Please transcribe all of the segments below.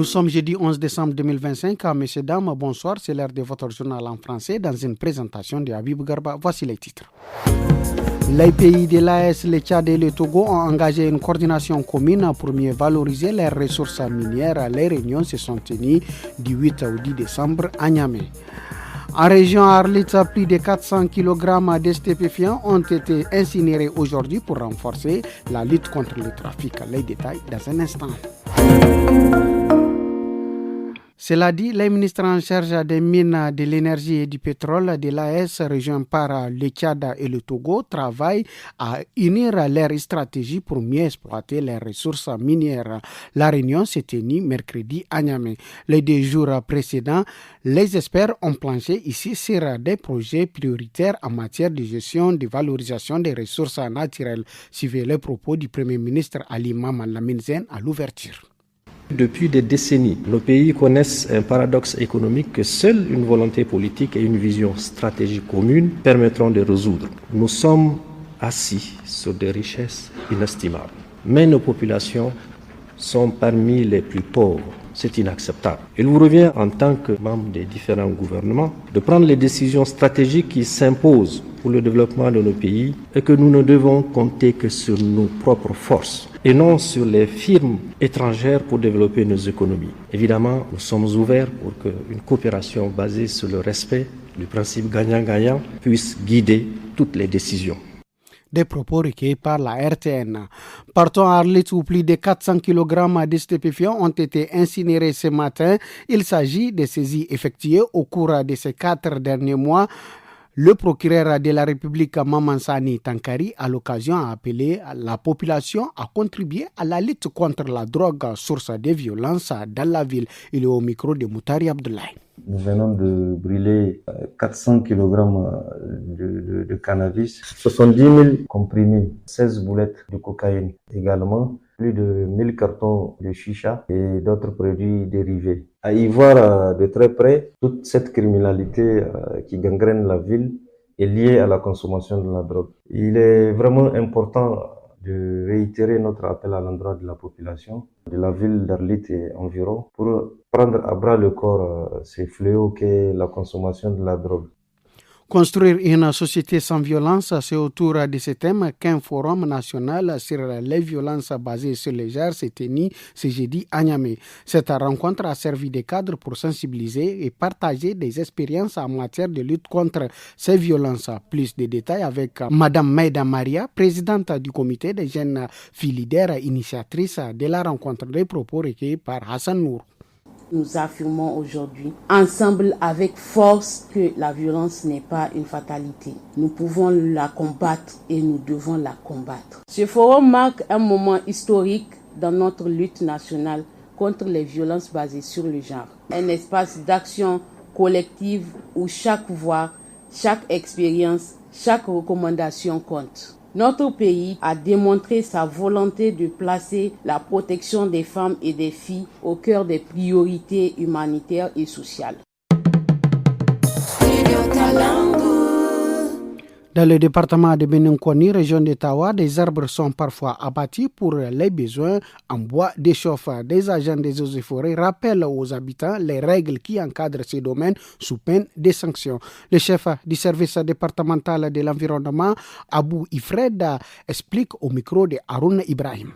Nous sommes jeudi 11 décembre 2025. Messieurs, dames, bonsoir. C'est l'heure de votre journal en français dans une présentation de Habib Garba. Voici les titres. Les pays de l'AES, le Tchad et le Togo ont engagé une coordination commune pour mieux valoriser les ressources minières. Les réunions se sont tenues du 8 au 10 décembre à Niamey. En région Arlit, plus de 400 kg de stupéfiants ont été incinérés aujourd'hui pour renforcer la lutte contre le trafic. Les détails dans un instant. Cela dit, les ministres en charge des mines, de l'énergie et du pétrole de l'AES, rejoints par le Tchad et le Togo, travaillent à unir leurs stratégies pour mieux exploiter les ressources minières. La réunion s'est tenue mercredi à Niamey. Les 2 jours précédents, les experts ont planché ici sur des projets prioritaires en matière de gestion et de valorisation des ressources naturelles. Suivez les propos du Premier ministre Ali Maman Lamine Zen à l'ouverture. Depuis des décennies, nos pays connaissent un paradoxe économique que seule une volonté politique et une vision stratégique commune permettront de résoudre. Nous sommes assis sur des richesses inestimables, mais nos populations sont parmi les plus pauvres. C'est inacceptable. Il vous revient en tant que membre des différents gouvernements de prendre les décisions stratégiques qui s'imposent pour le développement de nos pays et que nous ne devons compter que sur nos propres forces et non sur les firmes étrangères pour développer nos économies. Évidemment, nous sommes ouverts pour qu'une coopération basée sur le respect du principe gagnant-gagnant puisse guider toutes les décisions. Des propos recueillis par la RTN. Partons à Arlit où plus de 400 kg de stupéfiants ont été incinérés ce matin. Il s'agit de saisies effectuées au cours de ces 4 derniers mois. Le procureur de la République Mamansani Tankari, à l'occasion, a appelé la population à contribuer à la lutte contre la drogue, source de violence dans la ville. Il est au micro de Moutari Abdoulaye. Nous venons de brûler 400 kg de cannabis, 70 000 comprimés, 16 boulettes de cocaïne également, plus de 1000 cartons de chicha et d'autres produits dérivés. À y voir de très près, toute cette criminalité qui gangrène la ville est liée à la consommation de la drogue. Il est vraiment important de réitérer notre appel à l'endroit de la population de la ville d'Arlit et environ pour prendre à bras le corps ces fléaux qu'est la consommation de la drogue. Construire une société sans violence, c'est autour de ce thème qu'un forum national sur les violences basées sur les genres s'est tenu ce jeudi à Niamey. Cette rencontre a servi de cadre pour sensibiliser et partager des expériences en matière de lutte contre ces violences. Plus de détails avec Madame Maïda Maria, présidente du comité des jeunes filles leaders, initiatrice de la rencontre. Des propos recueillis par Hassan Nour. Nous affirmons aujourd'hui, ensemble avec force, que la violence n'est pas une fatalité. Nous pouvons la combattre et nous devons la combattre. Ce forum marque un moment historique dans notre lutte nationale contre les violences basées sur le genre. Un espace d'action collective où chaque voix, chaque expérience, chaque recommandation compte. Notre pays a démontré sa volonté de placer la protection des femmes et des filles au cœur des priorités humanitaires et sociales. Dans le département de Beninkoni, région d'Ottawa, des arbres sont parfois abattus pour les besoins en bois de chauffe. Des agents des eaux et forêts rappellent aux habitants les règles qui encadrent ces domaines sous peine de sanctions. Le chef du service départemental de l'environnement, Abou Ifred, explique au micro de Haroun Ibrahim.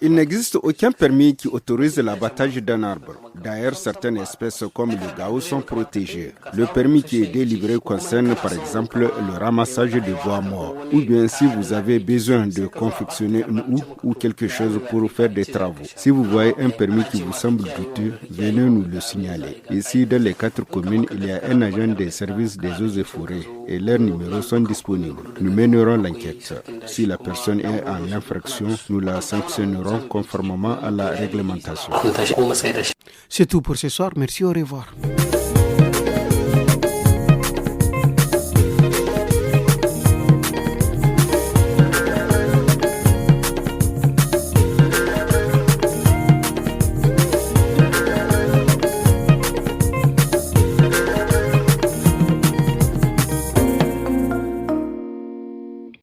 Il n'existe aucun permis qui autorise l'abattage d'un arbre. D'ailleurs, certaines espèces comme le gao sont protégées. Le permis qui est délivré concerne par exemple le ramassage de bois morts. Ou bien si vous avez besoin de confectionner une houe ou quelque chose pour faire des travaux. Si vous voyez un permis qui vous semble douteux, venez nous le signaler. Ici, dans les 4 communes, il y a un agent des services des eaux et forêts et leurs numéros sont disponibles. Nous mènerons l'enquête. Si la personne est en infraction, nous la sanctionnerons conformément à la réglementation. C'est tout pour ce soir. Merci, au revoir.